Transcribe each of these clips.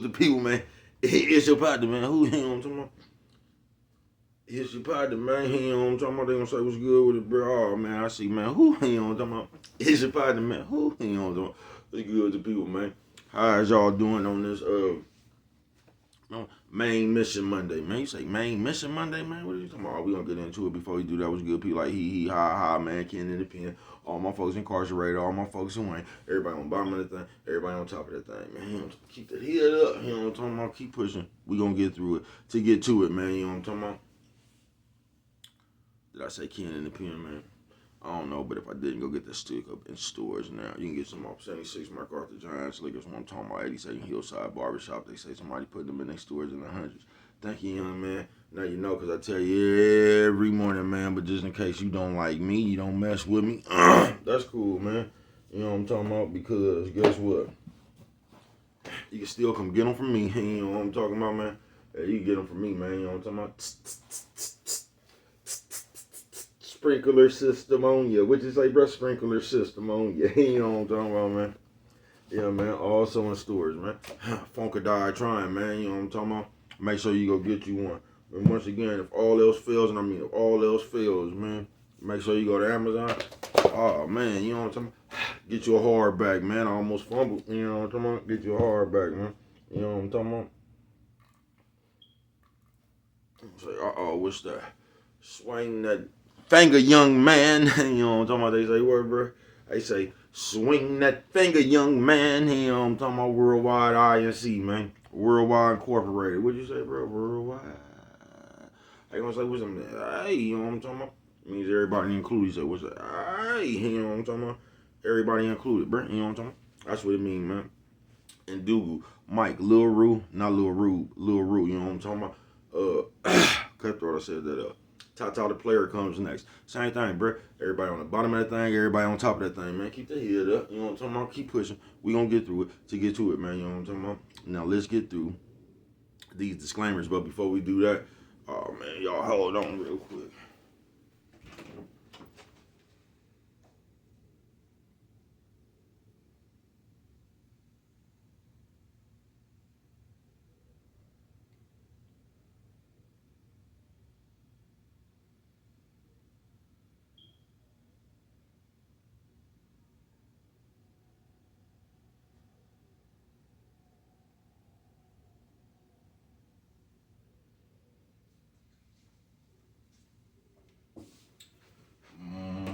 The people, man. It's your partner, man. Who, you know what I'm talking about? It's your partner, man. You know what I'm talking about? They gonna say what's good with it, bro. Oh, man, I see, man. Who, you know what I'm talking about? It's your partner, man. Who, you know what I'm talking about? What's good with the people, man? How is y'all doing on this, main mission Monday, man? You say main mission Monday, man? What are you talking about? We gonna get into it before we do that. What's good? People like he, ha, man, Ken in the pen. All my folks incarcerated, all my folks in Wayne. Everybody on the bottom of the thing, everybody on top of that thing, man. You know, keep that head up. You know what I'm talking about? Keep pushing. We gonna get through it. To get to it, man. You know what I'm talking about? Did I say Ken in the pen, man? I don't know, but if I didn't, go get that stick up in stores now. You can get some off 76 MacArthur Giants Liquors. What I'm talking about, 82nd Hillside Barbershop. They say somebody put them in their stores in the hundreds. Thank you, young man. Now you know, because I tell you every morning, man. But just in case you don't like me, you don't mess with me. That's cool, man. You know what I'm talking about? Because guess what? You can still come get them from me. You know what I'm talking about, man? Hey, you can get them from me, man. You know what I'm talking about? Sprinkler system on you. What you say, bro? Sprinkler system on you. You know what I'm talking about, man? Yeah, man. Also in stores, man. Funkadai trying, man. You know what I'm talking about? Make sure you go get you one. And once again, if all else fails, and I mean if all else fails, man, make sure you go to Amazon. Oh, man, you know what I'm talking about? Get you a hardback, man. I almost fumbled. You know what I'm talking about? Get you a hardback, man. You know what I'm talking about? Say, what's that? Swing that finger, young man. You know what I'm talking about? They say, what, bro? They say, swing that finger, young man. You know what I'm talking about? Worldwide INC, man. Worldwide Incorporated. What'd you say, bro? Worldwide. They gonna say, what's up? Hey, you know what I'm talking about? It means everybody included. You say, what's that? Hey, you know what I'm talking about? Everybody included, bro. You know what I'm talking about? That's what it means, man. And Dougal, Mike, Lil Rue, not Lil Rue, Lil Rue, you know what I'm talking about? Cutthroat, I said that up. Tata the player comes next. Same thing, bro. Everybody on the bottom of that thing, everybody on top of that thing, man. Keep the head up. You know what I'm talking about? Keep pushing. We gonna get through it to get to it, man. You know what I'm talking about? Now let's get through these disclaimers. But before we do that, oh man, y'all hold on real quick.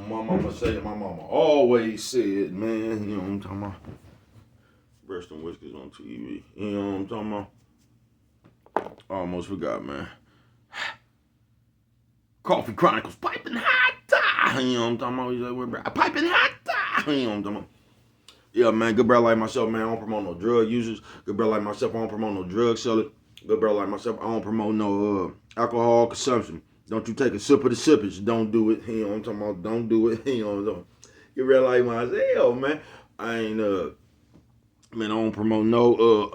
My mama said, my mama always said, man, you know what I'm talking about? Breast and whiskers on TV. You know what I'm talking about? I almost forgot, man. Coffee Chronicles, piping hot. You know what I'm talking about? He's like, piping hot. You know what I'm talking about? Yeah, man, good brother like myself, man, I don't promote no drug users. Good brother like myself, I don't promote no drug sellers. Good brother like myself, I don't promote no alcohol consumption. Don't you take a sip of the sippage. Don't do it. You know what I'm talking about? Don't do it. You know what I'm talking about? Good brother like myself, man. I ain't, man, I don't promote no,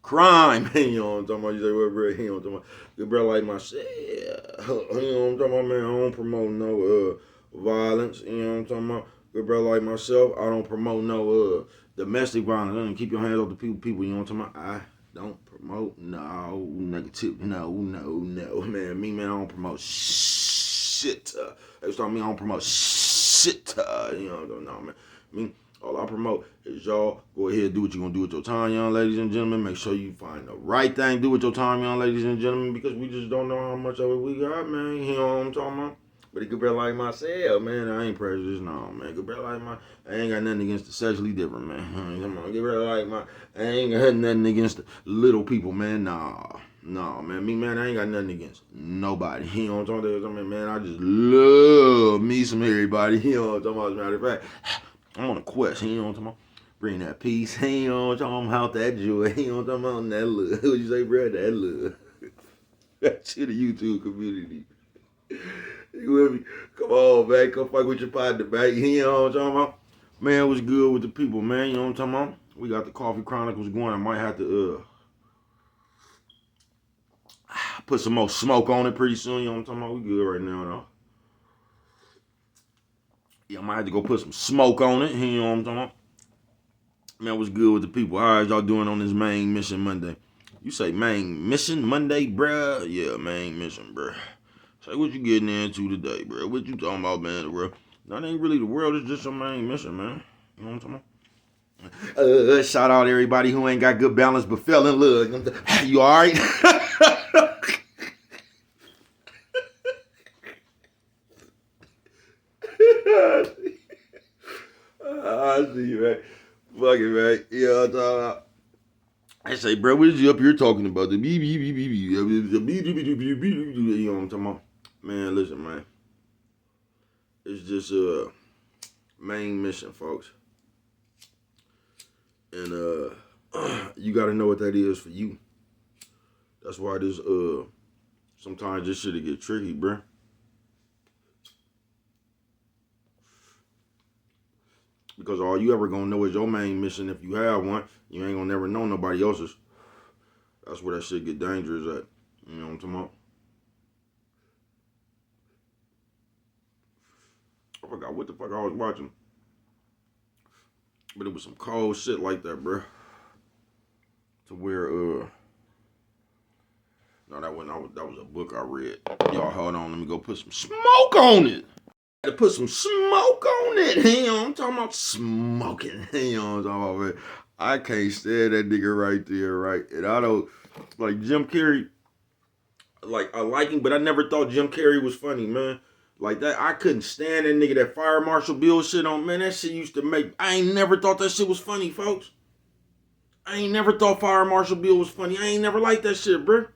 crime. You know what I'm talking about? You say, what, bro? You know what I'm talking about? Good brother like myself. You know what I'm talking about, man? I don't promote no violence. You know what I'm talking about? Good brother like myself, I don't promote no domestic violence. Keep your hands off the people. You know what I'm talking about? I don't promote no negativity. No, man. Me, man, I don't promote shit. They start me, I don't promote shit. You know, no, man. Me, all I promote is y'all go ahead and do what you're going to do with your time, young ladies and gentlemen. Make sure you find the right thing. Do with your time, young ladies and gentlemen, because we just don't know how much of it we got, man. You know what I'm talking about? But it could be like myself, man. I ain't prejudiced, no, man. Could be like I ain't got nothing against the sexually different, man. Come on, get rid of like I ain't got nothing against the little people, man. Nah, man. Me, man, I ain't got nothing against nobody. You know what I'm talking about, man? I just love me some everybody. You know what I'm talking about? As a matter of fact, I'm on a quest. You know what I'm talking about? Bring that peace. You know what I'm talking about? That joy. You know what I'm talking about? That love. What you say, bro? That love. That shit, the YouTube community. You with me? Come on, man. Come fuck with your partner, man. You know what I'm talking about? Man, what's good with the people, man? You know what I'm talking about? We got the Coffee Chronicles going. I might have to put some more smoke on it pretty soon. You know what I'm talking about? We good right now, though. Yeah, I might have to go put some smoke on it. You know what I'm talking about? Man, what's good with the people? How y'all doing on this main mission Monday? You say main mission Monday, bruh? Yeah, main mission, bruh. Say what you getting into today, bruh? What you talking about, man, bro? That ain't really the world. It's just your main mission, man. You know what I'm talking about? Shout out everybody who ain't got good balance but fell in love. You all right? I see you, man. Fuck it, man. Yeah, I'm talking about. I say, bro, what is you up here talking about? The you know what I'm talking about? Man, listen, man. It's just a main mission, folks. And you gotta know what that is for you. That's why this sometimes this shit'll get tricky, bro. Because all you ever gonna know is your main mission. If you have one, you ain't gonna never know nobody else's. That's where that shit get dangerous at. You know what I'm talking about? I forgot what the fuck I was watching. But it was some cold shit like that, bro. To where no, that was a book I read. Y'all hold on, let me go put some smoke on it. To put some smoke on it. You know, I'm talking about smoking. You know what I'm talking about, man. I can't stand that nigga right there, right? And I don't like Jim Carrey. Like I like him, but I never thought Jim Carrey was funny, man. Like that, I couldn't stand that nigga that Fire Marshal Bill shit on, man. That shit used to make. I ain't never thought that shit was funny, folks. I ain't never thought Fire Marshal Bill was funny. I ain't never liked that shit, bro.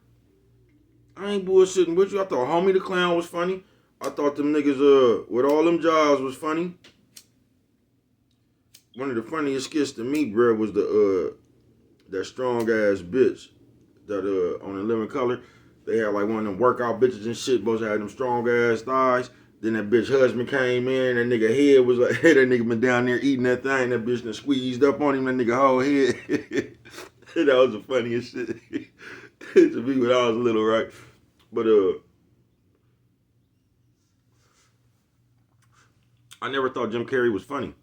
I ain't bullshitting with you. I thought Homie the Clown was funny. I thought them niggas with all them jobs was funny. One of the funniest skits to me, bro, was the that strong ass bitch that on the Living Color. They had like one of them workout bitches and shit. Supposed to have them strong ass thighs. Then that bitch husband came in. That nigga head was like, that nigga been down there eating that thing. That bitch done squeezed up on him. That nigga whole head. That was the funniest shit to me when I was little, right? But I never thought Jim Carrey was funny.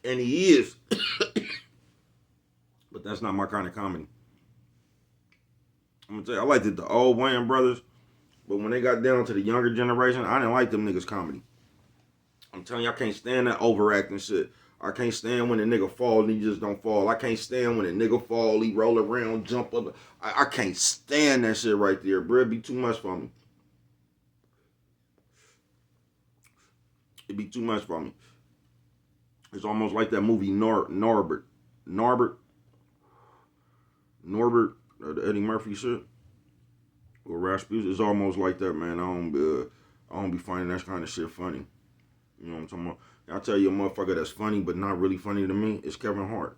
And he is. But that's not my kind of comedy. I'm gonna tell you, I liked the old Wayans brothers, but when they got down to the younger generation, I didn't like them niggas comedy. I'm telling you, I can't stand that overacting shit. I can't stand when a nigga fall and he just don't fall. I can't stand when a nigga fall, he roll around, jump up. I can't stand that shit right there, bro. It'd be too much for me. It'd be too much for me. It's almost like that movie Norbert, the Eddie Murphy shit, or Rasputin. It's almost like that, man. I don't be finding that kind of shit funny. You know what I'm talking about? I tell you a motherfucker that's funny but not really funny to me is Kevin Hart.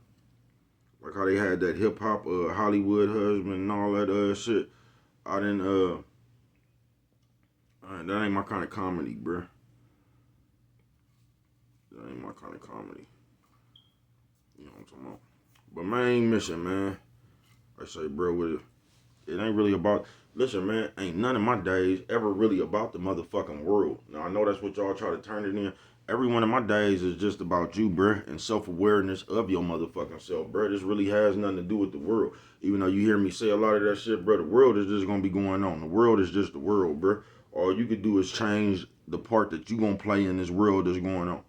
Like how they had that hip hop Hollywood husband and all that shit. I didn't that ain't my kind of comedy, bruh. That ain't my kind of comedy. You know what I'm talking about? But main mission, man. I say, bro, with it ain't really about. Listen, man, ain't none of my days ever really about the motherfucking world. Now I know that's what y'all try to turn it in. Every one of my days is just about you, bruh, and self-awareness of your motherfucking self, bruh. This really has nothing to do with the world. Even though you hear me say a lot of that shit, bruh, the world is just gonna be going on. The world is just the world, bruh. All you could do is change the part that you gonna play in this world that's going on.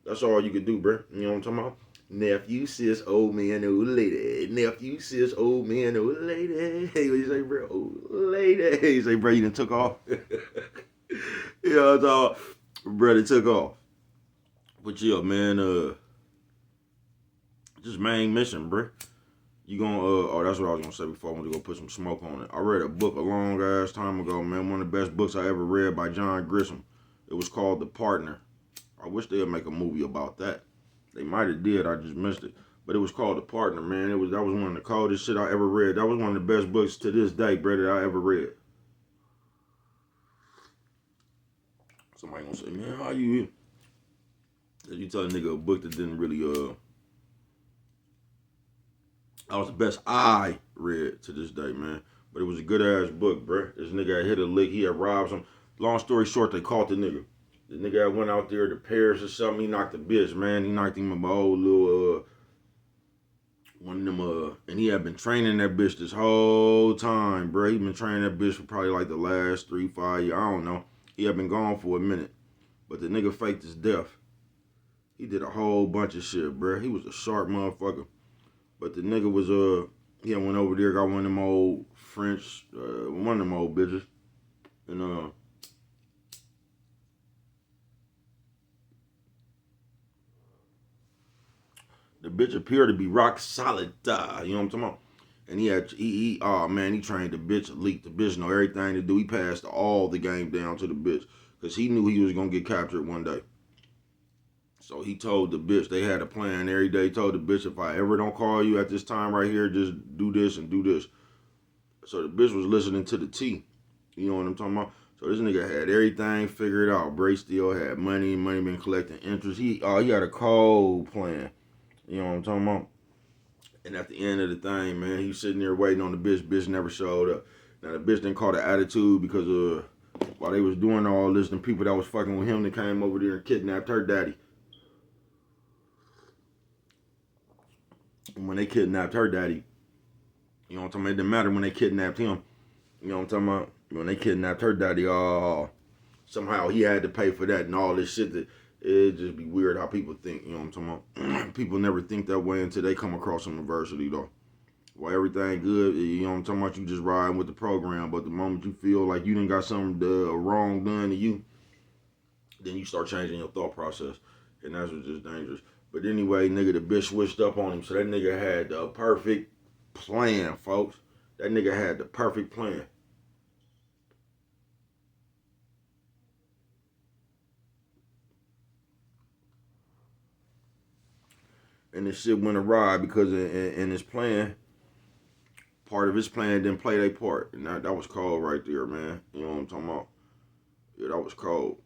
That's all you could do, bruh. You know what I'm talking about? Nephew, sis, old man, old lady. Nephew, sis, old man, old lady. Hey, what you say, bro? Old lady. Hey, you say, bro, you done took off. You know what I'm talking about? Brother took off. But yeah, man, just main mission, bro. You gonna, oh, that's what I was gonna say before I went to go put some smoke on it. I read a book a long ass time ago, man. One of the best books I ever read by John Grisham. It was called The Partner. I wish they'd make a movie about that. They might have did, I just missed it. But it was called The Partner, man. That was one of the coldest shit I ever read. That was one of the best books to this day, bro, that I ever read. Somebody gonna say, man, how you tell a nigga a book that didn't really that was the best I read to this day, man. But it was a good ass book, bruh. This nigga had hit a lick. He had robbed some. Long story short, they caught the nigga. The nigga had went out there to Paris or something. He knocked the bitch, man. He knocked him in my old little one of them and he had been training that bitch this whole time, bruh. He been training that bitch for probably like the last 3-5 years. I don't know. He had been gone for a minute. But the nigga faked his death. He did a whole bunch of shit, bruh. He was a sharp motherfucker. But the nigga was he had went over there, got one of them old French, one of them old bitches. And the bitch appeared to be rock solid, you know what I'm talking about? And oh man, he trained the bitch elite. The bitch know everything to do. He passed all the game down to the bitch. Because he knew he was going to get captured one day. So he told the bitch, they had a plan every day. He told the bitch, if I ever don't call you at this time right here, just do this and do this. So the bitch was listening to the T. You know what I'm talking about? So this nigga had everything figured out. Bray still had money been collecting interest. He had a cold plan. You know what I'm talking about? And at the end of the thing, man, he was sitting there waiting on the bitch. Bitch never showed up. Now the bitch didn't call the attitude because while they was doing all this, the people that was fucking with him, they came over there and kidnapped her daddy. And when they kidnapped her daddy, you know what I'm talking about? It didn't matter when they kidnapped him. You know what I'm talking about? When they kidnapped her daddy, somehow he had to pay for that and all this shit. That it just be weird how people think. You know what I'm talking about? People never think that way until they come across some adversity, though. Well, everything good, you know what I'm talking about? You just riding with the program, but the moment you feel like you done got something wrong done to you, then you start changing your thought process, and that's what's just dangerous. But anyway, nigga, the bitch switched up on him, so that nigga had the perfect plan, folks. That nigga had the perfect plan. And this shit went awry because in his plan, part of his plan didn't play their part. And that was cold right there, man. You know what I'm talking about? Yeah, that was cold.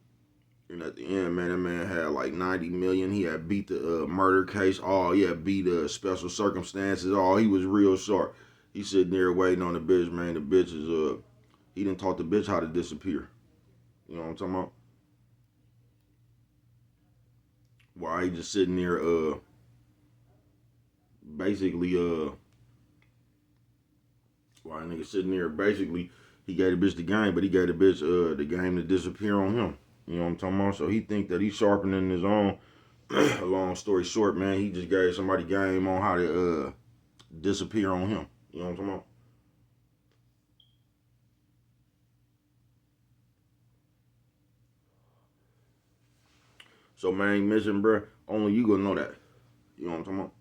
And at the end, man, that man had like 90 million. He had beat the murder case. Oh, he had beat special circumstances. Oh, he was real sharp. He sitting there waiting on the bitch, man. The bitch is, he didn't taught the bitch how to disappear. You know what I'm talking about? Why he just sitting there, basically, why a nigga sitting there, basically, he gave the bitch the game, but he gave the bitch, the game to disappear on him. You know what I'm talking about? So he think that he's sharpening his own. Long story short, man, he just gave somebody game on how to disappear on him. You know what I'm talking about? So main mission, bro, only you gonna know that. You know what I'm talking about?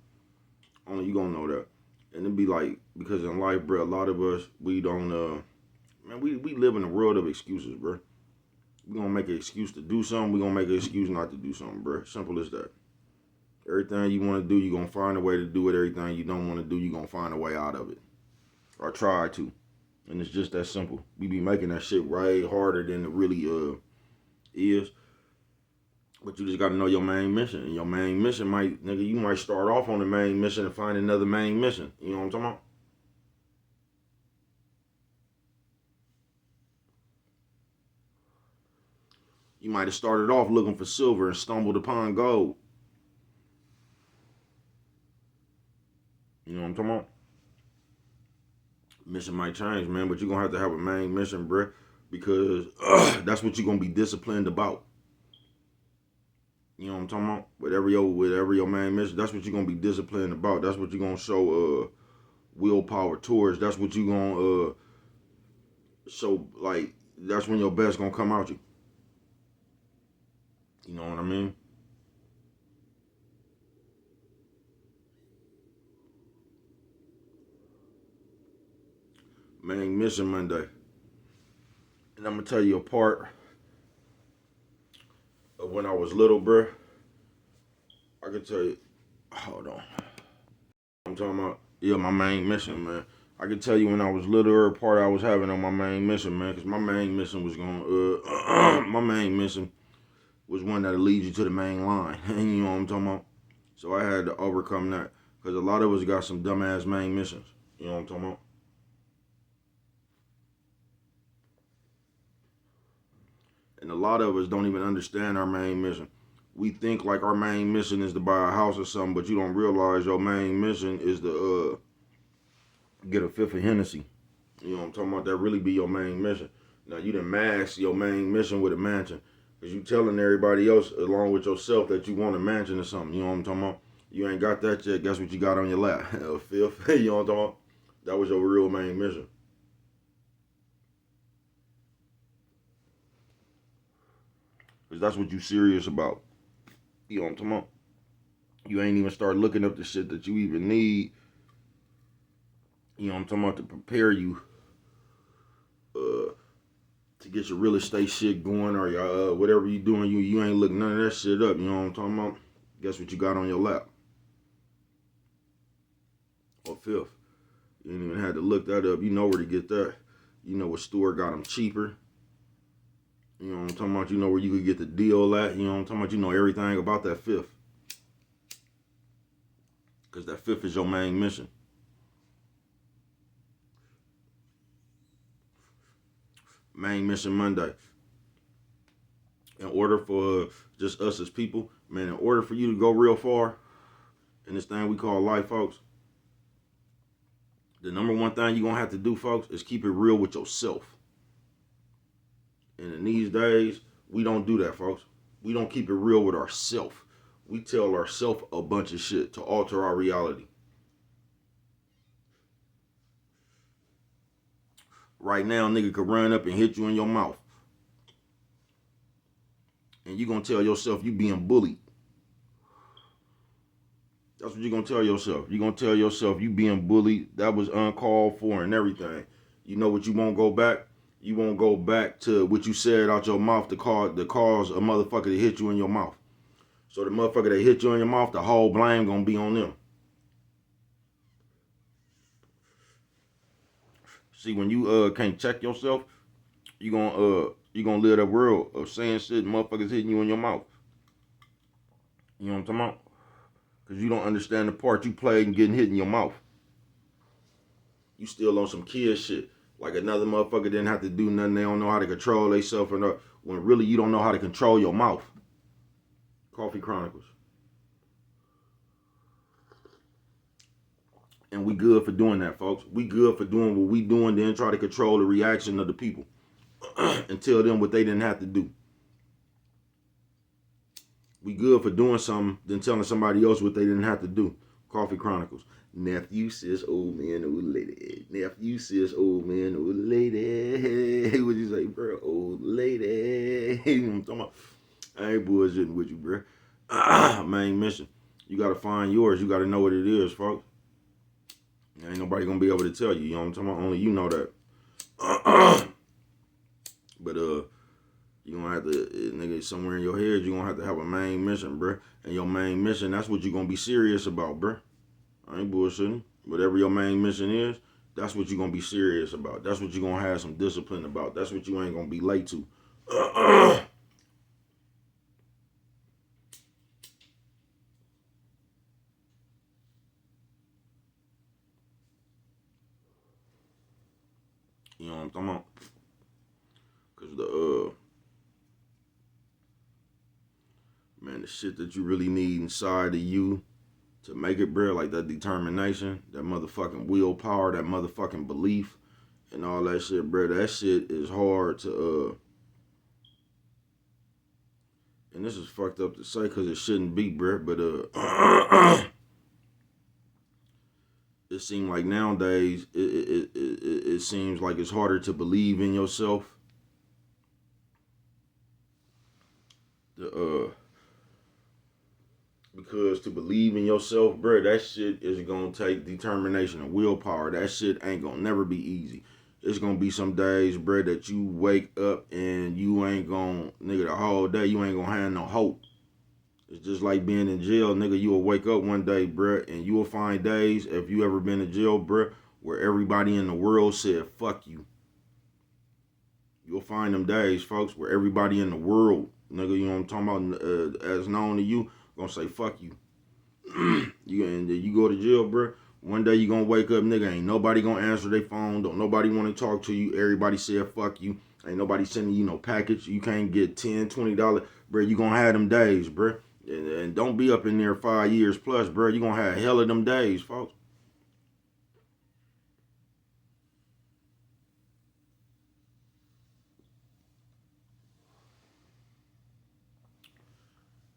Only you gonna know that. And it be like, because in life, bro, a lot of us, we don't, man, we live in a world of excuses, bro. We gonna make an excuse to do something, we gonna make an excuse not to do something, bro. Simple as that. Everything you want to do, you gonna find a way to do it. Everything you don't want to do, you gonna find a way out of it. Or try to. And it's just that simple. We be making that shit way harder than it really is. But you just gotta know your main mission. And your main mission might, nigga, you might start off on the main mission and find another main mission. You know what I'm talking about? You might have started off looking for silver and stumbled upon gold. You know what I'm talking about? Mission might change, man, but you're gonna have to have a main mission, bruh, because that's what you're gonna be disciplined about. You know what I'm talking about? Whatever your main mission, that's what you're gonna be disciplined about. That's what you're gonna show willpower towards. That's what you're gonna show, like, that's when your best gonna come out you. You know what I mean? Main mission Monday. And I'm gonna tell you a part of when I was little, bruh. I can tell you, hold on. I'm talking about, yeah, my main mission, man. I can tell you when I was little, a part I was having on my main mission, man, because my main mission was going, my main mission was one that'll lead you to the main line. You know what I'm talking about? So I had to overcome that, because a lot of us got some dumbass main missions. You know what I'm talking about? And a lot of us don't even understand our main mission. We think like our main mission is to buy a house or something, but you don't realize your main mission is to get a fifth of Hennessy. You know what I'm talking about? That really be your main mission. Now you done mask your main mission with a mansion. Cause you telling everybody else along with yourself that you want a mansion or something. You know what I'm talking about? You ain't got that yet. Guess what you got on your lap? A fifth. You know what I'm talking about? That was your real main mission. Cause that's what you serious about. You know what I'm talking about? You ain't even start looking up the shit that you even need. You know what I'm talking about, to prepare you to get your real estate shit going, or your whatever you doing. You ain't looking none of that shit up. You know what I'm talking about? Guess what you got on your lap? Or fifth. You ain't even had to look that up. You know where to get that. You know what store got them cheaper. You know what I'm talking about? You know where you could get the deal at. You know what I'm talking about? You know everything about that fifth. Because that fifth is your main mission. Main mission Monday. In order for just us as people, man, in order for you to go real far in this thing we call life, folks, the number one thing you're going to have to do, folks, is keep it real with yourself. And in these days, we don't do that, folks. We don't keep it real with ourselves. We tell ourselves a bunch of shit to alter our reality. Right now, nigga could run up and hit you in your mouth. And you're going to tell yourself you being bullied. That's what you're going to tell yourself. You're going to tell yourself you being bullied. That was uncalled for and everything. You know what you won't go back? You won't go back to what you said out your mouth to cause a motherfucker to hit you in your mouth. So the motherfucker that hit you in your mouth, the whole blame going to be on them. See, when you can't check yourself, you gonna live that world of saying shit and motherfuckers hitting you in your mouth. You know what I'm talking about? Because you don't understand the part you played in getting hit in your mouth. You still on some kid shit. Like another motherfucker didn't have to do nothing. They don't know how to control themselves, when really you don't know how to control your mouth. Coffee Chronicles. And we good for doing that, folks. We good for doing what we doing, then try to control the reaction of the people and tell them what they didn't have to do. We good for doing something, then telling somebody else what they didn't have to do. Coffee Chronicles. Nephew, sis, old man, old lady. Nephew, sis, old man, old lady. What you say, bro? Old lady. I'm talking about, I ain't bullshitting with you, bro. Main mission. You got to find yours. You got to know what it is, folks. Ain't nobody gonna be able to tell you. You know what I'm talking about? Only you know that. But you gonna have to, nigga, somewhere in your head, you gonna have to have a main mission, bruh. And your main mission, that's what you gonna be serious about, bruh. I ain't bullshitting. Whatever your main mission is, that's what you gonna be serious about. That's what you gonna have some discipline about. That's what you ain't gonna be late to. You know what I'm talking about? Cause man, the shit that you really need inside of you to make it, bro, like that determination, that motherfucking willpower, that motherfucking belief, and all that shit, bro. That shit is hard to and this is fucked up to say because it shouldn't be, bro, but it seems like nowadays it seems like it's harder to believe in yourself. Because to believe in yourself, bro, that shit is gonna take determination and willpower. That shit ain't gonna never be easy. It's gonna be some days, bro, that you wake up and you ain't gonna, nigga, the whole day you ain't gonna have no hope. It's just like being in jail, nigga. You will wake up one day, bruh, and you will find days, if you ever been in jail, bruh, where everybody in the world said, fuck you. You'll find them days, folks, where everybody in the world, nigga, you know what I'm talking about, as known to you, gonna say, fuck you. You go to jail, bruh. One day you gonna wake up, nigga, ain't nobody gonna answer their phone. Don't nobody wanna talk to you. Everybody said, fuck you. Ain't nobody sending you no package. You can't get $10, $20. Bro, you gonna have them days, bro. And don't be up in there 5 years plus, bro. You gonna have hell of them days, folks.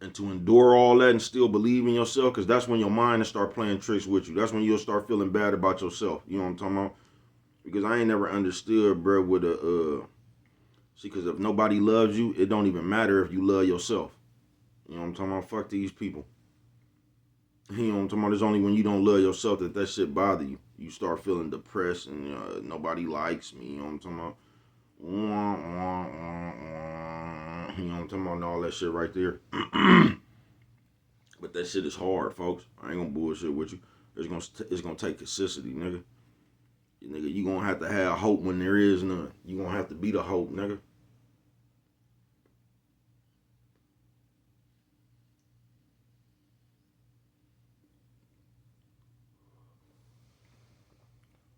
And to endure all that and still believe in yourself, because that's when your mind will start playing tricks with you. That's when you'll start feeling bad about yourself. You know what I'm talking about? Because I ain't never understood, bro, with see, because if nobody loves you, it don't even matter if you love yourself. You know what I'm talking about? Fuck these people. You know what I'm talking about? It's only when you don't love yourself that shit bother you. You start feeling depressed and nobody likes me. You know what I'm talking about? You know what I'm talking about? And all that shit right there. But that shit is hard, folks. I ain't gonna bullshit with you. It's gonna take consistency, nigga. Nigga, you gonna have to have hope when there is none. You gonna have to be the hope, nigga.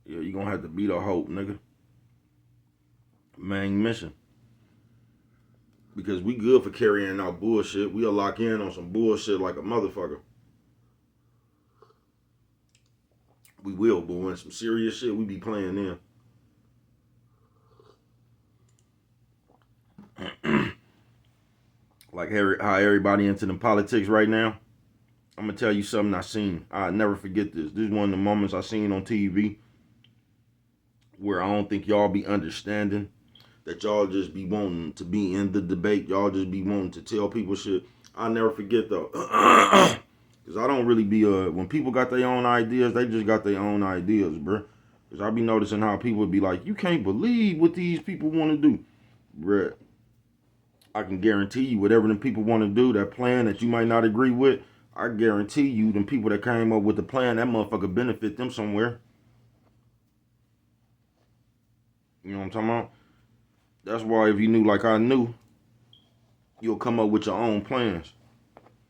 Yeah, you gonna have to be the hope, nigga. Main mission. Because we good for carrying out bullshit. We'll lock in on some bullshit like a motherfucker. We will, but when some serious shit, we be playing in. Like how everybody into them politics right now. I'm gonna tell you something I seen. I'll never forget this. This is one of the moments I seen on TV where I don't think y'all be understanding that y'all just be wanting to be in the debate. Y'all just be wanting to tell people shit. I'll never forget though. Cause I don't really be when people got their own ideas, they just got their own ideas, bro. Cause I be noticing how people be like, you can't believe what these people want to do, bruh. I can guarantee you whatever them people want to do, that plan that you might not agree with, I guarantee you them people that came up with the plan, that motherfucker benefit them somewhere. You know what I'm talking about? That's why if you knew like I knew, you'll come up with your own plans.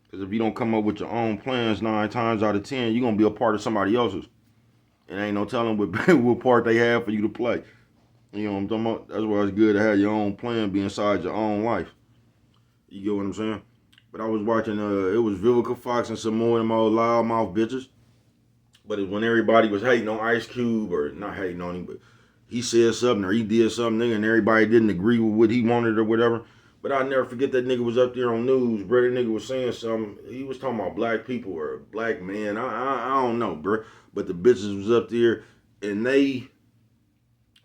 Because if you don't come up with your own plans 9 times out of 10, you're going to be a part of somebody else's. And ain't no telling what part they have for you to play. You know what I'm talking about? That's why it's good to have your own plan be inside your own life. You get what I'm saying? But I was watching, it was Vivica Fox and some more of them old loudmouth bitches. But it, when everybody was hating on Ice Cube, or not hating on him, but he said something or he did something, and everybody didn't agree with what he wanted or whatever. But I'll never forget that nigga was up there on news, bro. That nigga was saying something. He was talking about black people or black men. I don't know, bro. But the bitches was up there, and they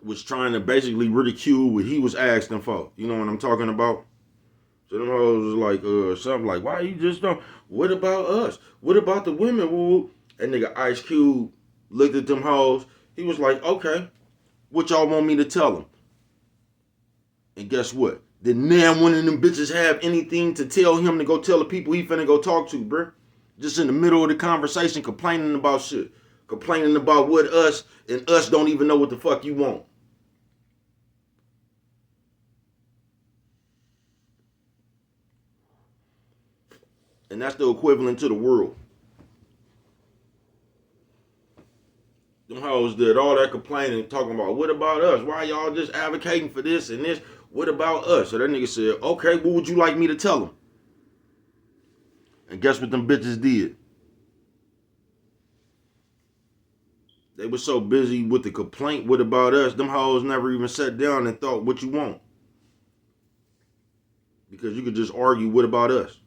was trying to basically ridicule what he was asking for. You know what I'm talking about? So them hoes was like, something like, why you just don't? What about us? What about the women? Woo? And nigga Ice Cube looked at them hoes. He was like, okay, what y'all want me to tell them? And guess what? Did now one of them bitches have anything to tell him to go tell the people he finna go talk to, bruh? Just in the middle of the conversation complaining about shit. Complaining about what us and us don't even know what the fuck you want. And that's the equivalent to the world. Them hoes did all that complaining, talking about what about us? Why y'all just advocating for this and this? What about us? So that nigga said, okay, what would you like me to tell them? And guess what them bitches did? They were so busy with the complaint, what about us? Them hoes never even sat down and thought, what you want? Because you could just argue, what about us?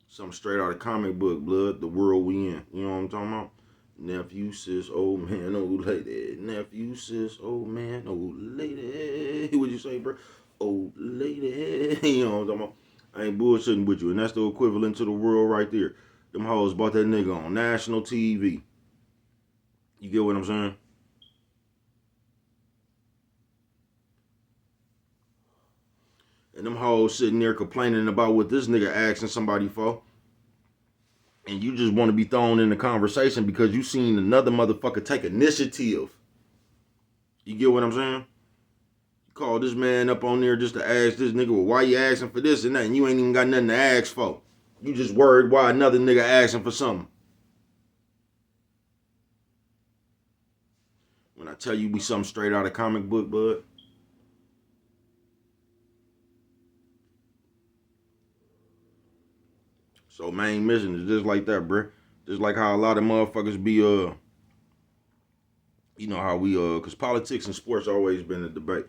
Something straight out of comic book, blood, the world we in. You know what I'm talking about? Nephew, sis, old man, old lady. Nephew, sis, old man, old lady. What you say, bro? Old lady. You know what I'm talking about? I ain't bullshitting with you. And that's the equivalent to the world right there. Them hoes bought that nigga on national TV. You get what I'm saying? And them hoes sitting there complaining about what this nigga asking somebody for. And you just want to be thrown in the conversation because you seen another motherfucker take initiative. You get what I'm saying? You call this man up on there just to ask this nigga, well, why you asking for this and that? And you ain't even got nothing to ask for. You just worried why another nigga asking for something. When I tell you be something straight out of comic book, bud. So main mission is just like that, bruh. Just like how a lot of motherfuckers be you know how we cause politics and sports always been a debate.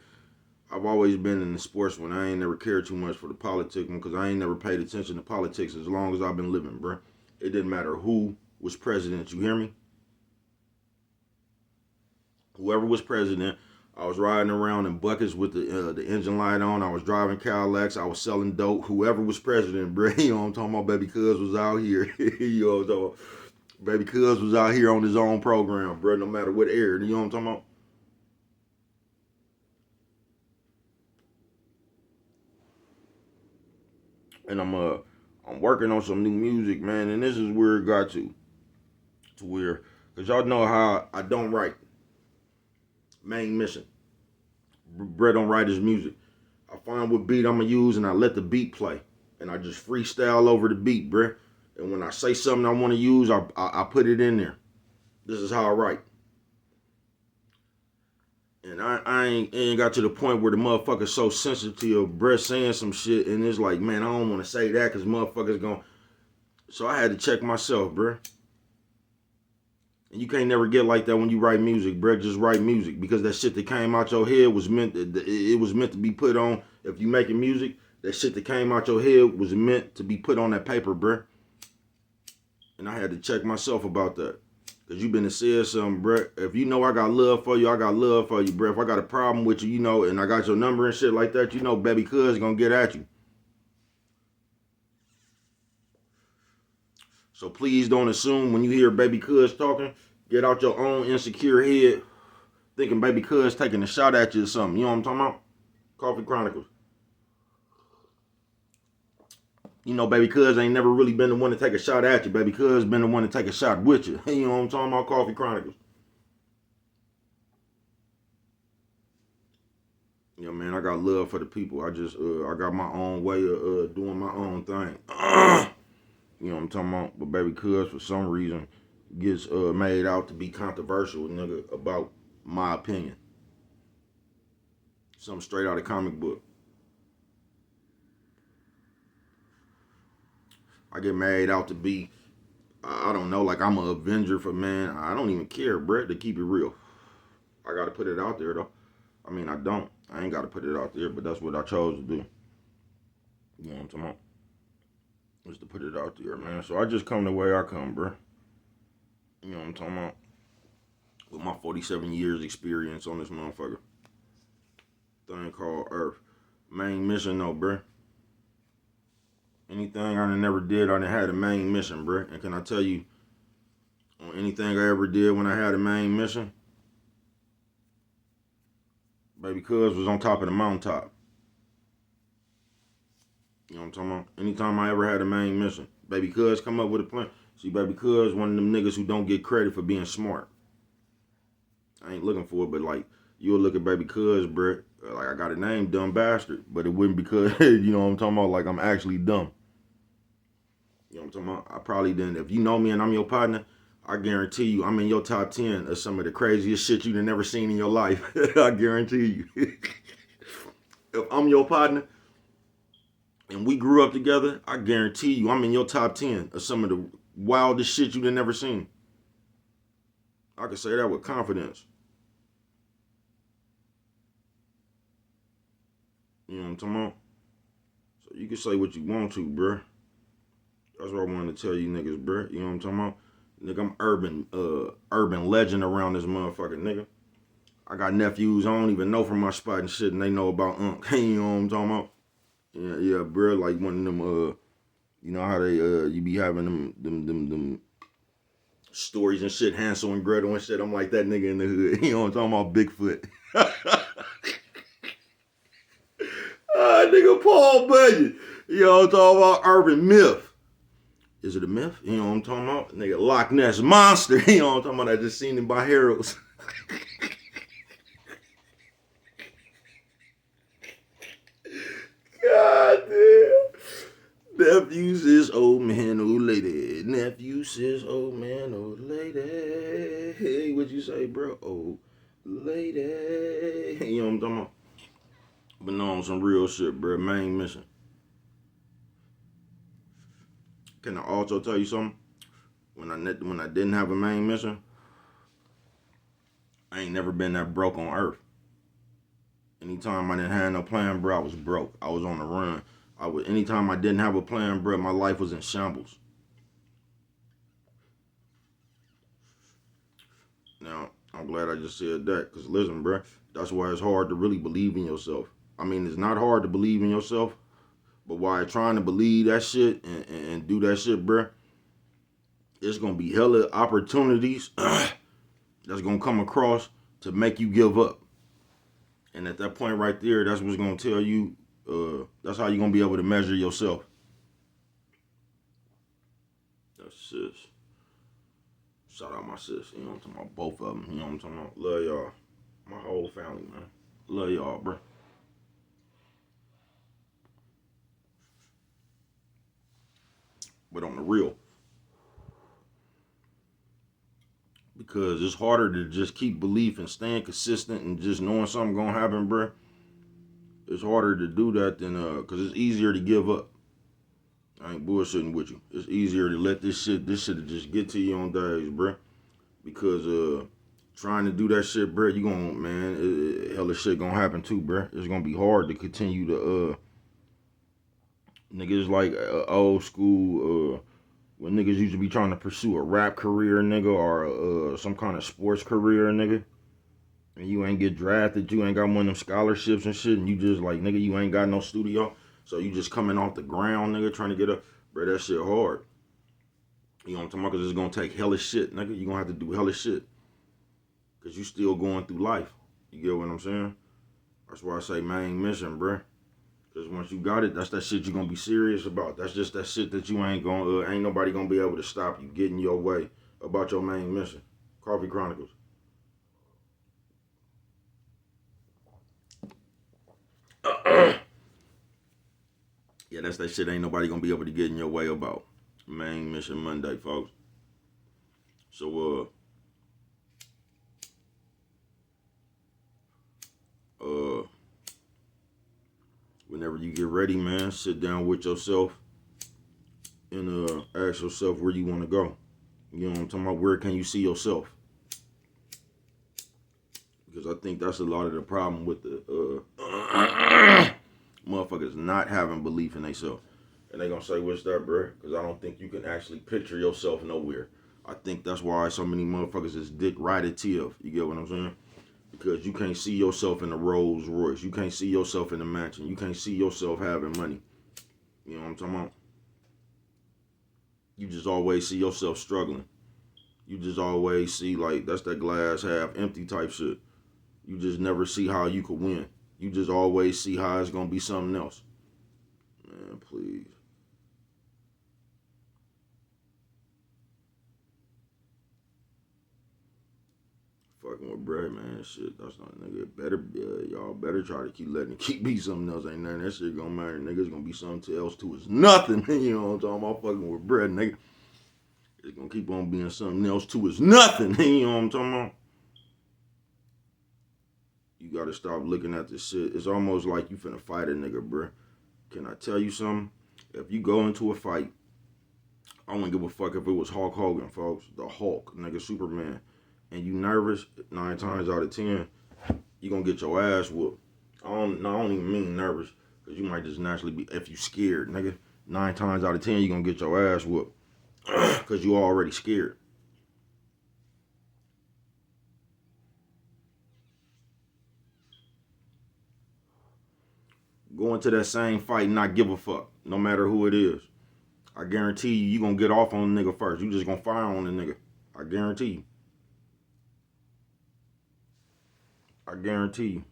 I've always been in the sports when I ain't never cared too much for the politics one, cause I ain't never paid attention to politics as long as I've been living, bruh. It didn't matter who was president, you hear me? Whoever was president, I was riding around in buckets with the engine light on. I was driving Cadillacs. I was selling dope. Whoever was president, bro, you know what I'm talking about? Baby Cuz was out here. You know what I'm talking about? Baby Cuz was out here on his own program, bro, no matter what era. You know what I'm talking about? And I'm working on some new music, man, and this is where it got to where, cause y'all know how I don't write. Main mission. Brett don't write his music. I find what beat I'm gonna use and I let the beat play. And I just freestyle over the beat, bruh. And when I say something I wanna use, I put it in there. This is how I write. And I ain't got to the point where the motherfucker's so sensitive, Brett saying some shit, and it's like, man, I don't wanna say that because motherfuckers gonna. So I had to check myself, bruh. And you can't never get like that when you write music, bruh. Just write music because that shit that came out your head was meant it was meant to be put on. If you making music, that shit that came out your head was meant to be put on that paper, bruh. And I had to check myself about that. Cause you been to say something, bruh. If you know I got love for you, I got love for you, bruh. If I got a problem with you, you know, and I got your number and shit like that, you know, baby cuz gonna get at you. So please don't assume when you hear baby cuz talking, get out your own insecure head thinking baby cuz taking a shot at you or something. You know what I'm talking about? Coffee Chronicles. You know, baby cuz ain't never really been the one to take a shot at you. Baby cuz been the one to take a shot with you. You know what I'm talking about? Coffee Chronicles. Yeah, man, I got love for the people. I got my own way of doing my own thing. You know what I'm talking about? But baby cuz for some reason gets made out to be controversial, nigga, about my opinion. Something straight out of comic book. I get made out to be, I don't know, like I'm an Avenger for, man. I don't even care, Brett, to keep it real. I gotta put it out there though. I mean, I don't. I ain't gotta put it out there, but that's what I chose to do. You know what I'm talking about? Just to put it out there, man. So I just come the way I come, bro. You know what I'm talking about? With my 47 years experience on this motherfucker. Thing called Earth. Main mission though, bro. Anything I done never did, I done had a main mission, bro. And can I tell you, on anything I ever did when I had a main mission, baby cuz was on top of the mountaintop. You know what I'm talking about? Anytime I ever had a main mission, baby cuz come up with a plan. See, baby cuz one of them niggas who don't get credit for being smart. I ain't looking for it, but like, you'll look at baby cuz, bro. Like, I got a name, dumb bastard. But it wouldn't because, you know what I'm talking about? Like, I'm actually dumb. You know what I'm talking about? I probably didn't. If you know me and I'm your partner, I guarantee you I'm in your top 10 of some of the craziest shit you've never seen in your life. I guarantee you. If I'm your partner and we grew up together, I guarantee you I'm in your top 10 of some of the wildest shit you've never seen. I can say that with confidence. You know what I'm talking about? So you can say what you want to, bruh. That's what I wanted to tell you niggas, bruh. You know what I'm talking about? Nigga, I'm urban legend around this motherfucker, nigga. I got nephews I don't even know from my spot and shit, and they know about Unc. You know what I'm talking about? Yeah, bruh, like one of them, you know how they, you be having them stories and shit, Hansel and Gretel and shit. I'm like that nigga in the hood. You know what I'm talking about? Bigfoot. Nigga Paul Bunyan. You know what I'm talking about? Urban myth. Is it a myth? You know what I'm talking about? Nigga Loch Ness Monster. You know what I'm talking about? I just seen him by Harold's. God damn. Nephew says old man, old lady. Nephew says old man, old lady. Hey, what you say, bro? Old lady. You know what I'm talking about? But no, on some real shit, bro. Main mission. Can I also tell you something? When I didn't have a main mission, I ain't never been that broke on earth. Anytime I didn't have no plan, bro, I was broke. I was on the run. Anytime I didn't have a plan, bro, my life was in shambles. Now, I'm glad I just said that, because listen, bro, that's why it's hard to really believe in yourself. I mean, it's not hard to believe in yourself, but while trying to believe that shit and do that shit, bro, it's going to be hella opportunities that's going to come across to make you give up. And at that point right there, that's what's going to tell you, that's how you're going to be able to measure yourself. That's sis. Shout out my sis, you know what I'm talking about? Both of them, you know what I'm talking about? Love y'all. My whole family, man. Love y'all, bro. But on the real, because it's harder to just keep belief and staying consistent and just knowing something gonna happen, bro. It's harder to do that than cause it's easier to give up. I ain't bullshitting with you. It's easier to let this shit just get to you on days, bro. Because trying to do that shit, bro, you gonna, man, hella shit gonna happen too, bro. It's gonna be hard to continue to niggas like old school when niggas used to be trying to pursue a rap career, nigga, or some kind of sports career, nigga, and you ain't get drafted, you ain't got one of them scholarships and shit, and you just like, nigga, you ain't got no studio, so you just coming off the ground, nigga, trying to get up, bro, that shit hard. You know what I'm talking about? Because it's going to take hella shit, nigga. You going to have to do hella shit. Because you still going through life. You get what I'm saying? That's why I say main mission, bruh. Because once you got it, that's that shit you going to be serious about. That's just that shit that you ain't nobody going to be able to stop you getting your way about your main mission. Coffee Chronicles. Yeah, that's that shit ain't nobody going to be able to get in your way about. Main mission Monday, folks. So, whenever you get ready, man, sit down with yourself and ask yourself where you want to go. You know what I'm talking about? Where can you see yourself? Because I think that's a lot of the problem with the motherfuckers not having belief in themselves. And they gonna say, what's that, bro? Because I don't think you can actually picture yourself nowhere. I think that's why so many motherfuckers is dick rided TF. You get what I'm saying? Because you can't see yourself in the Rolls Royce. You can't see yourself in the mansion. You can't see yourself having money. You know what I'm talking about? You just always see yourself struggling. You just always see, like, that's that glass half empty type shit. You just never see how you could win. You just always see how it's gonna be something else. Man, please. Fucking with Brad, man, shit, that's not, nigga, better, y'all better try to keep be something else. Ain't nothing, that shit gonna matter, nigga. It's gonna be something else to it's nothing. You know what I'm talking about? Fucking with Brad, nigga. It's gonna keep on being something else to it's nothing. You know what I'm talking about? You gotta stop looking at this shit. It's almost like you finna fight a nigga, bruh. Can I tell you something? If you go into a fight, I wouldn't give a fuck if it was Hulk Hogan, folks. The Hulk, nigga, Superman. And you nervous, 9 times out of 10, you gonna get your ass whooped. I don't even mean nervous, because you might just naturally be, if you scared, nigga, 9 times out of 10, you gonna get your ass whooped. Because you already scared. Go into that same fight and not give a fuck, no matter who it is. I guarantee you gonna get off on the nigga first. You just gonna fire on the nigga. I guarantee you. I guarantee you.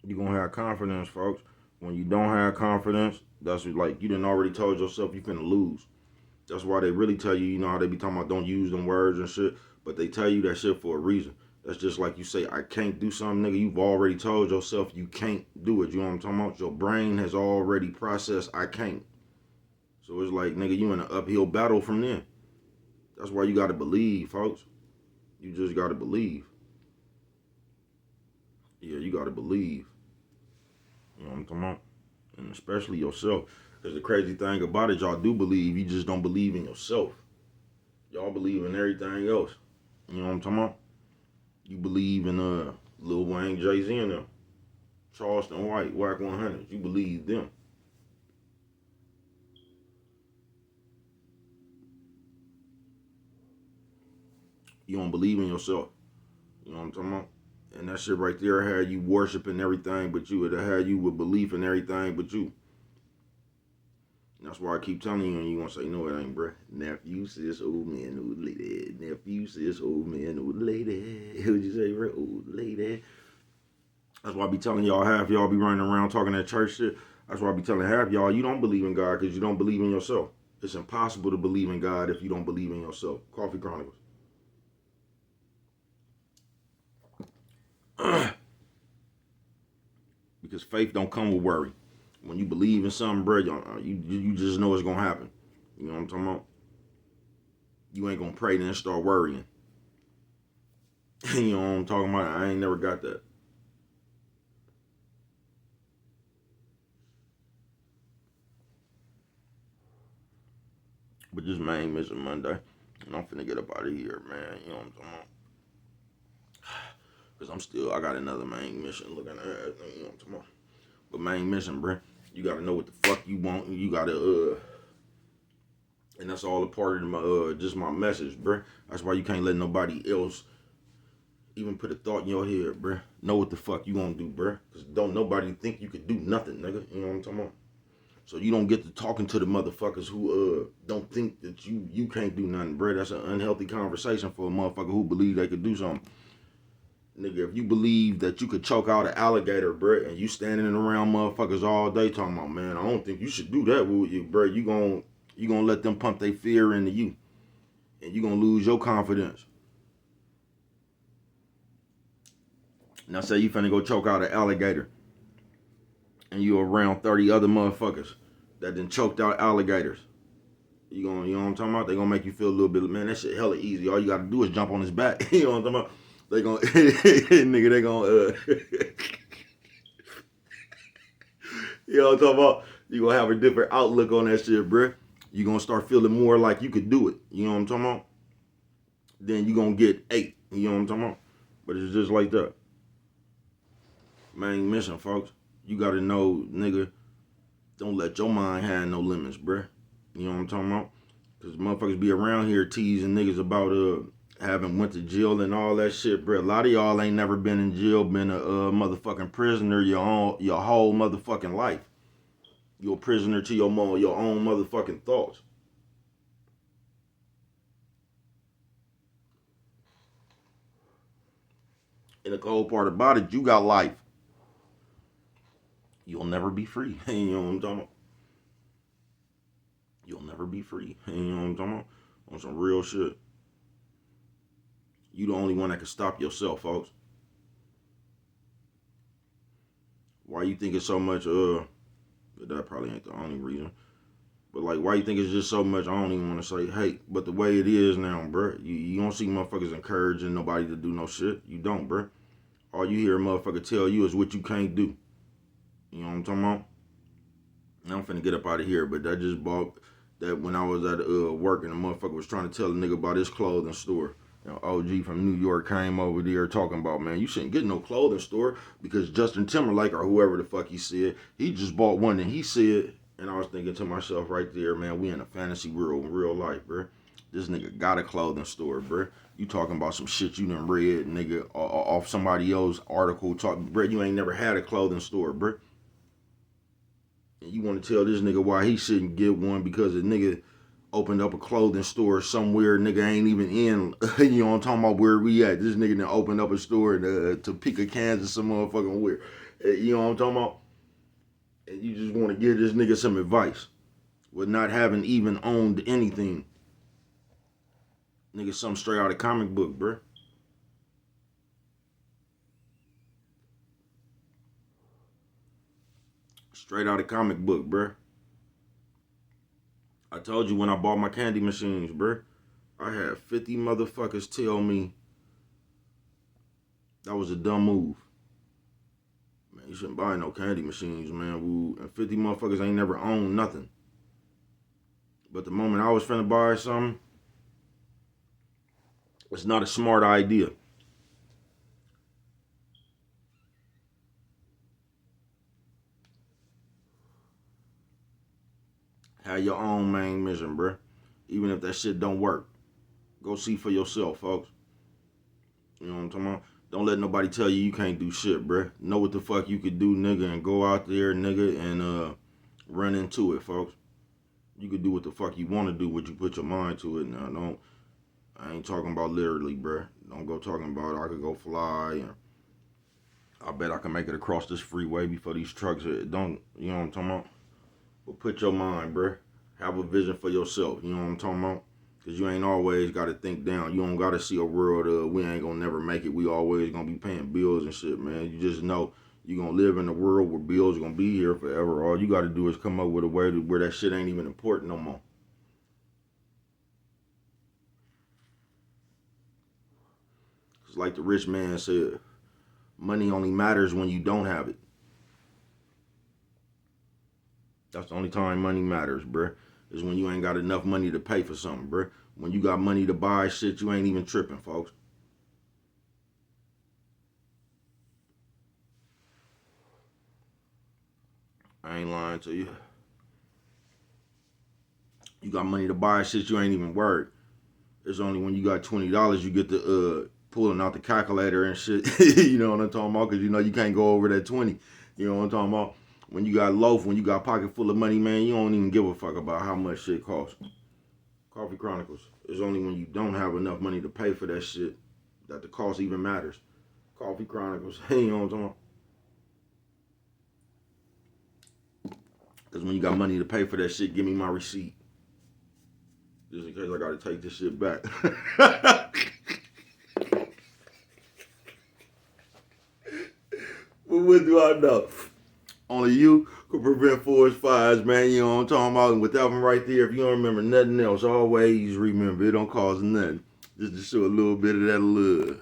You gonna have confidence, folks. When you don't have confidence, that's like you done already told yourself you finna lose. That's why they really tell you, you know how they be talking about don't use them words and shit, but they tell you that shit for a reason. That's just like you say, I can't do something, nigga. You've already told yourself you can't do it. You know what I'm talking about? Your brain has already processed, I can't. So it's like, nigga, you in an uphill battle from then. That's why you gotta believe, folks. You just gotta believe. Yeah, you gotta believe. You know what I'm talking about? And especially yourself. Because the crazy thing about it, y'all do believe, you just don't believe in yourself. Y'all believe in everything else. You know what I'm talking about? You believe in Lil Wayne, Jay-Z, and them. Charleston White, Wack 100. You believe them. You don't believe in yourself. You know what I'm talking about? And that shit right there had you worshiping everything but you. It had you with belief in everything but you. And that's why I keep telling you, and you gonna say, no, it ain't, bruh. Nephew, sis, old man, old lady. Nephew, sis, old man, old lady. What'd you say, bruh? Old lady. That's why I be telling y'all, half y'all be running around talking that church shit. That's why I be telling half y'all, you don't believe in God because you don't believe in yourself. It's impossible to believe in God if you don't believe in yourself. Coffee Chronicles. Because faith don't come with worry. When you believe in something, bro, you just know it's gonna happen. You know what I'm talking about? You ain't gonna pray then start worrying. You know what I'm talking about? I ain't never got that. But this main mission Monday, and I'm finna get up out of here, man. You know what I'm talking about? Because I got another main mission looking at everything, you know what I'm talking about? But main mission, bro, you gotta know what the fuck you want, and you gotta, and that's all a part of my, just my message, bro. That's why you can't let nobody else even put a thought in your head, bro. Know what the fuck you gonna do, bro. Because don't nobody think you could do nothing, nigga. You know what I'm talking about? So you don't get to talking to the motherfuckers who don't think that you can't do nothing, bro. That's an unhealthy conversation for a motherfucker who believe they could do something. Nigga, if you believe that you could choke out an alligator, bro, and you standing around motherfuckers all day talking about, man, I don't think you should do that with you, bro. You gonna let them pump their fear into you, and you gonna lose your confidence. Now say you finna go choke out an alligator, and you around 30 other motherfuckers that done choked out alligators. You know what I'm talking about? They gonna make you feel a little bit, man, that shit hella easy. All you gotta do is jump on his back. You know what I'm talking about? They gonna, nigga, they gonna, you know what I'm talking about? You gonna have a different outlook on that shit, bruh. You gonna start feeling more like you could do it. You know what I'm talking about? Then you gonna get 8. You know what I'm talking about? But it's just like that. Main mission, folks. You gotta know, nigga, don't let your mind have no limits, bruh. You know what I'm talking about? Because motherfuckers be around here teasing niggas about having went to jail and all that shit, bruh. A lot of y'all ain't never been in jail, been a motherfucking prisoner your whole motherfucking life. You're a prisoner to your own motherfucking thoughts. And the cold part about it, you got life. You'll never be free. You know what I'm talking about? You'll never be free. You know what I'm talking about? On some real shit. You the only one that can stop yourself, folks. Why you think it's so much, but that probably ain't the only reason. But like, why you think it's just so much, I don't even want to say hate. But the way it is now, bruh, you don't see motherfuckers encouraging nobody to do no shit. You don't, bruh. All you hear a motherfucker tell you is what you can't do. You know what I'm talking about? I'm finna get up out of here, but that just bought that when I was at work and the motherfucker was trying to tell a nigga about his clothing store. You know, OG from New York came over there talking about, man, you shouldn't get no clothing store because Justin Timberlake or whoever the fuck he said, he just bought one and he said, and I was thinking to myself right there, man, we in a fantasy world in real life, bro. This nigga got a clothing store, bro. You talking about some shit you done read, nigga, off somebody else's article. Bro, you ain't never had a clothing store, bro. And you want to tell this nigga why he shouldn't get one because the nigga opened up a clothing store somewhere nigga ain't even in. You know what I'm talking about, where we at. This nigga done opened up a store in Topeka, Kansas, some motherfucking where. You know what I'm talking about? And you just want to give this nigga some advice with not having even owned anything. Nigga, something straight out of comic book, bruh. Straight out of comic book, bruh. I told you when I bought my candy machines, bruh. I had 50 motherfuckers tell me that was a dumb move. Man, you shouldn't buy no candy machines, man. Woo. And 50 motherfuckers ain't never owned nothing. But the moment I was finna buy something, it's not a smart idea. Have your own main mission, bruh. Even if that shit don't work. Go see for yourself, folks. You know what I'm talking about? Don't let nobody tell you can't do shit, bruh. Know what the fuck you could do, nigga, and go out there, nigga, and run into it, folks. You could do what the fuck you want to do, what you put your mind to it. Now, don't. I ain't talking about literally, bruh. Don't go talking about I could go fly and I bet I can make it across this freeway before these trucks. Don't, you know what I'm talking about? But put your mind, bruh. Have a vision for yourself. You know what I'm talking about? Because you ain't always got to think down. You don't got to see a world of we ain't going to never make it. We always going to be paying bills and shit, man. You just know you going to live in a world where bills are going to be here forever. All you got to do is come up with a way to where that shit ain't even important no more. It's like the rich man said, money only matters when you don't have it. That's the only time money matters, bruh. Is when you ain't got enough money to pay for something, bruh. When you got money to buy shit, you ain't even tripping, folks. I ain't lying to you. You got money to buy shit, you ain't even worried. It's only when you got $20 you get to pulling out the calculator and shit. You know what I'm talking about? Because you know you can't go over that 20. You know what I'm talking about? When you got loaf, when you got pocket full of money, man, you don't even give a fuck about how much shit costs. Coffee Chronicles. It's only when you don't have enough money to pay for that shit that the cost even matters. Coffee Chronicles. You know what I'm talking about? Because when you got money to pay for that shit, give me my receipt. Just in case I gotta take this shit back. But what do I know? Only you could prevent forest fires, man. You know what I'm talking about? And with that one right there, if you don't remember nothing else, always remember it don't cost nothing. Just to show a little bit of that love.